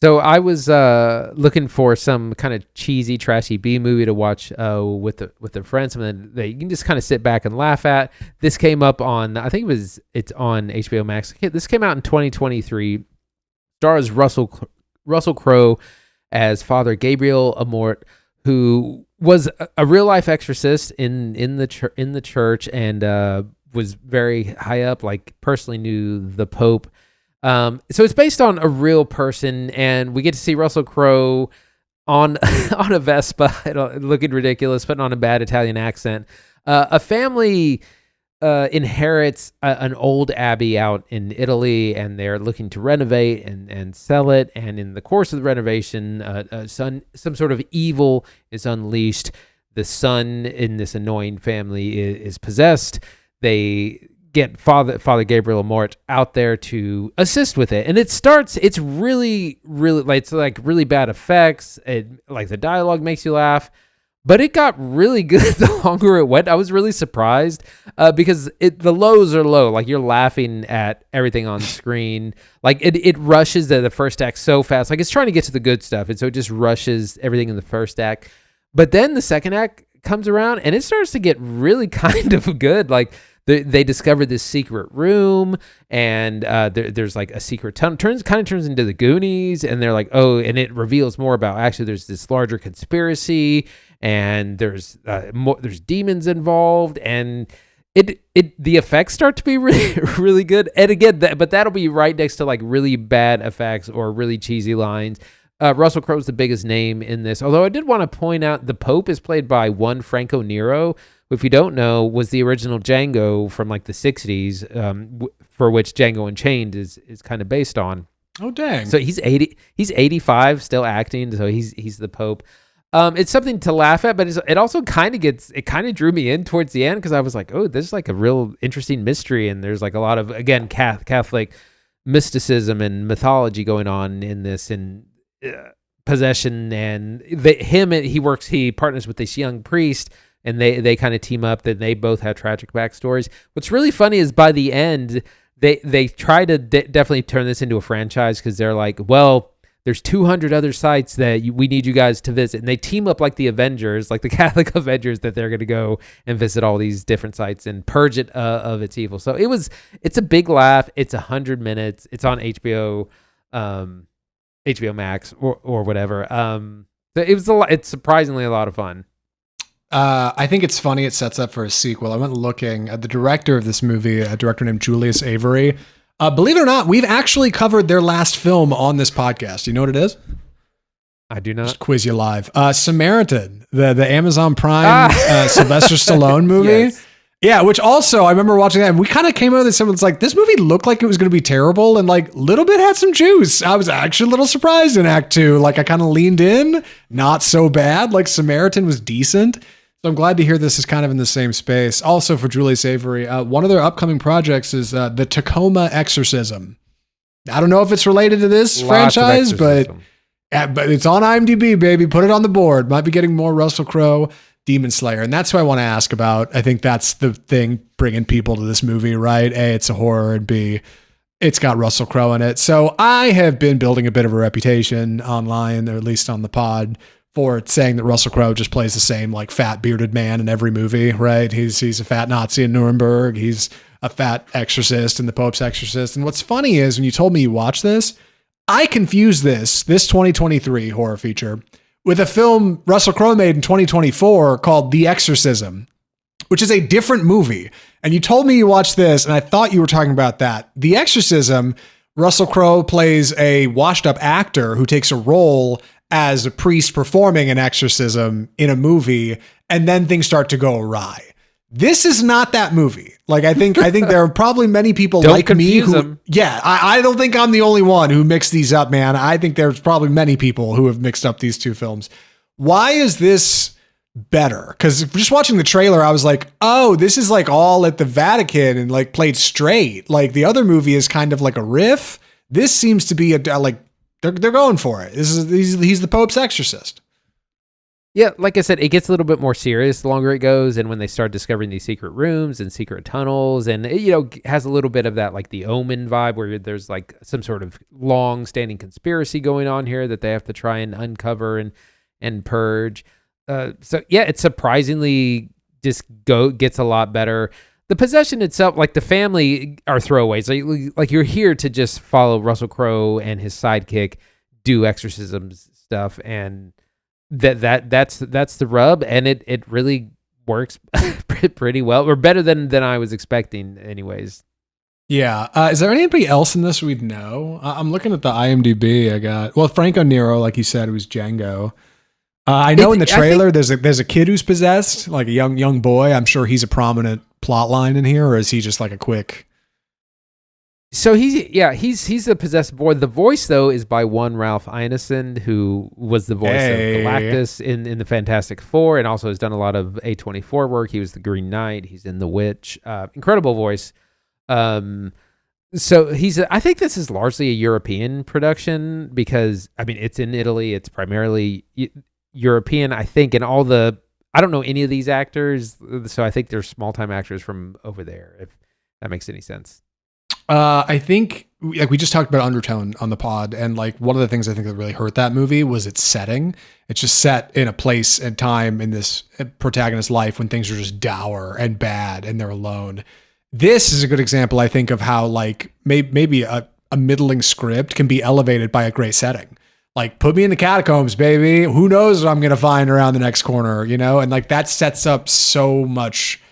So I was looking for some kind of cheesy, trashy B movie to watch with a friend, something that you can just kind of sit back and laugh at. This came up on, I think it's on HBO Max. This came out in 2023. Stars Russell Crowe as Father Gabriel Amorth, who was a real life exorcist in the church and was very high up, like personally knew the Pope. So it's based on a real person, and we get to see Russell Crowe on on a Vespa, looking ridiculous, putting on a bad Italian accent. A family inherits an old abbey out in Italy, and they're looking to renovate and sell it. And in the course of the renovation, some sort of evil is unleashed. The son in this annoying family is possessed. They get Father Gabriel Amorth out there to assist with it, and it's really like, it's like really bad effects. Like the dialogue makes you laugh, but it got really good the longer it went. I was really surprised because the lows are low, like you're laughing at everything on screen. Like it rushes the first act so fast, like it's trying to get to the good stuff, and so it just rushes everything in the first act. But then the second act comes around, and it starts to get really kind of good. Like they discovered this secret room, and there's like a secret tunnel. Turns into the Goonies, and they're like, oh, and it reveals more about actually there's this larger conspiracy, and there's demons involved, and the effects start to be really really good. And again, but that'll be right next to like really bad effects or really cheesy lines. Russell Crowe's the biggest name in this, although I did want to point out the Pope is played by one Franco Nero, who, if you don't know, was the original Django from like the 60s, for which Django Unchained is kind of based on. Oh, dang. So he's 85, still acting, so he's the Pope. It's something to laugh at, but it also kind of drew me in towards the end, because I was like, oh, this is like a real interesting mystery, and there's like a lot of, again, Catholic mysticism and mythology going on in this, and possession, and he partners with this young priest, and they kind of team up. That they both have tragic backstories. What's really funny is by the end they try to definitely turn this into a franchise, because they're like, well, there's 200 other sites that we need you guys to visit, and they team up like the Avengers, like the Catholic Avengers, that they're going to go and visit all these different sites and purge it of its evil. So it's a big laugh. It's 100 minutes. It's on HBO Max or whatever. It's surprisingly a lot of fun. I think it's funny. It sets up for a sequel. I went looking at the director of this movie, a director named Julius Avery. Believe it or not, we've actually covered their last film on this podcast. You know what it is? I do not. Just quiz you live. Samaritan, the Amazon Prime Sylvester Stallone movie. Yes. Yeah, which also, I remember watching that, and we kind of came out of this, and it's like, this movie looked like it was going to be terrible, and like, little bit had some juice. I was actually a little surprised in Act 2. Like, I kind of leaned in, not so bad. Like, Samaritan was decent. So I'm glad to hear this is kind of in the same space. Also, for Julius Avery, one of their upcoming projects is the Tacoma Exorcism. I don't know if it's related to this franchise, but it's on IMDb, baby. Put it on the board. Might be getting more Russell Crowe Demon Slayer. And that's what I want to ask about. I think that's the thing bringing people to this movie, right? A, it's a horror, and B, it's got Russell Crowe in it. So I have been building a bit of a reputation online, or at least on the pod, for saying that Russell Crowe just plays the same like fat bearded man in every movie, right? He's a fat Nazi in Nuremberg. He's a fat exorcist in The Pope's Exorcist. And what's funny is when you told me you watched this, I confused this 2023 horror feature with a film Russell Crowe made in 2024 called The Exorcism, which is a different movie. And you told me you watched this, and I thought you were talking about that. The Exorcism, Russell Crowe plays a washed up actor who takes a role as a priest performing an exorcism in a movie, and then things start to go awry. This is not that movie. Like, I think there are probably many people like me who, them. Yeah, I don't think I'm the only one who mixed these up, man. I think there's probably many people who have mixed up these two films. Why is this better? Because just watching the trailer, I was like, oh, this is like all at the Vatican and like played straight. Like the other movie is kind of like a riff. This seems to be like they're going for it. He's the Pope's exorcist. Yeah, like I said, it gets a little bit more serious the longer it goes, and when they start discovering these secret rooms and secret tunnels, and it, has a little bit of that like the Omen vibe, where there's like some sort of long-standing conspiracy going on here that they have to try and uncover and purge. So yeah, it surprisingly just gets a lot better. The possession itself, like the family, are throwaways. Like you're here to just follow Russell Crowe and his sidekick do exorcisms stuff, and that's the rub, and it really works pretty well, or better than I was expecting anyways. Yeah. Is there anybody else in this we'd know? I'm looking at the IMDb. I got, well, Franco Nero, like you said, who's Django. I know in the trailer there's a kid who's possessed, like a young boy. I'm sure he's a prominent plot line in here, or is he just like a quick? So he's the possessed boy. The voice though is by one Ralph Ineson, who was the voice of Galactus in the Fantastic Four, and also has done a lot of A24 work. He was the Green Knight. He's in The Witch. Incredible voice. So I think this is largely a European production because I mean it's in Italy. It's primarily European, I think, and I don't know any of these actors, so I think they're small time actors from over there. If that makes any sense. I think like we just talked about Undertone on the pod, and like one of the things I think that really hurt that movie was its setting. It's just set in a place and time in this protagonist's life when things are just dour and bad and they're alone. This is a good example, I think, of how like maybe a middling script can be elevated by a great setting. Like, put me in the catacombs, baby. Who knows what I'm going to find around the next corner, And like that sets up so much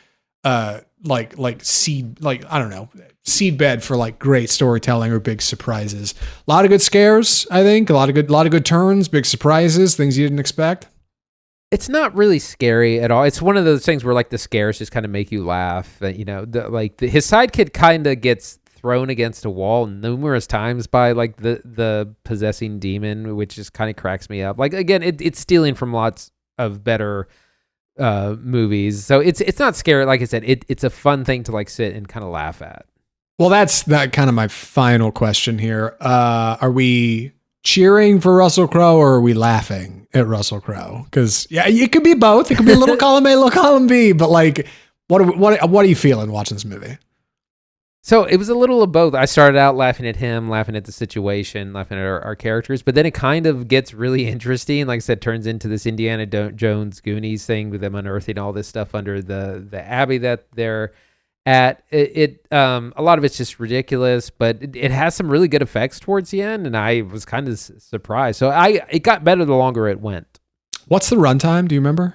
seed, like, I don't know, seed bed for like great storytelling or big surprises. A lot of good scares, I think. A lot of good turns, big surprises, things you didn't expect. It's not really scary at all. It's one of those things where like the scares just kind of make you laugh. His sidekick kind of gets thrown against a wall numerous times by like the possessing demon, which just kind of cracks me up. Like again, it's stealing from lots of better movies, so it's not scary. Like I said, it's a fun thing to like sit and kind of laugh at. Well, that's that kind of my final question here. Are we cheering for Russell Crowe or are we laughing at Russell Crowe? Because yeah, it could be both. It could be a little column A, little column B. But like, what are you feeling watching this movie? So it was a little of both. I started out laughing at him, laughing at the situation, laughing at our characters, but then it kind of gets really interesting. Like I said, turns into this Indiana Jones Goonies thing with them unearthing all this stuff under the abbey that they're at. A lot of it's just ridiculous, but it has some really good effects towards the end, and I was kind of surprised. So it got better the longer it went. What's the runtime? Do you remember?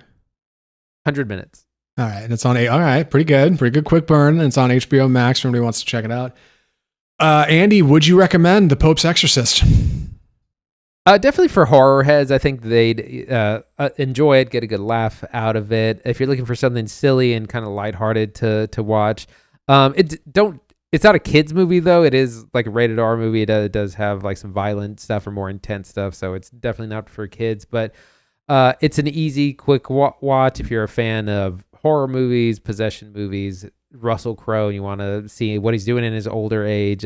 100 minutes. All right, and it's on all right, pretty good quick burn, and it's on HBO Max for anybody who wants to check it out. Andy, would you recommend The Pope's Exorcist? Definitely for horror heads. I think they'd enjoy it, get a good laugh out of it. If you're looking for something silly and kind of lighthearted to watch, it's not a kids movie though. It is like a rated R movie. It does have like some violent stuff or more intense stuff, so it's definitely not for kids. But it's an easy, quick watch if you're a fan of horror movies, possession movies, Russell Crowe, and you want to see what he's doing in his older age.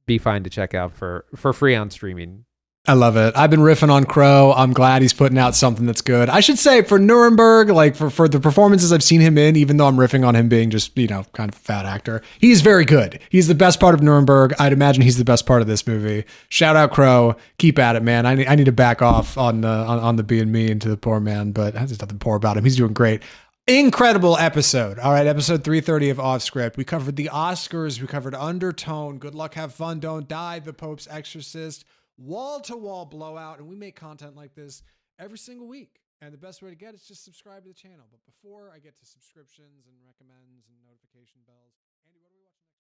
Be fine to check out for free on streaming. I love it. I've been riffing on Crowe. I'm glad he's putting out something that's good. I should say for Nuremberg, like for the performances I've seen him in, even though I'm riffing on him being just, kind of a fat actor, he's very good. He's the best part of Nuremberg. I'd imagine he's the best part of this movie. Shout out Crowe. Keep at it, man. I need to back off on the being mean to the poor man, but there's nothing poor about him. He's doing great. Incredible episode. All right, episode 330 of Off Script. We covered the Oscars. We covered Undertone. Good Luck, Have Fun, Don't Die. The Pope's Exorcist. Wall-to-wall blowout, and we make content like this every single week. And the best way to get it is just subscribe to the channel. But before I get to subscriptions and recommends and notification bells, Andy, what are we watching?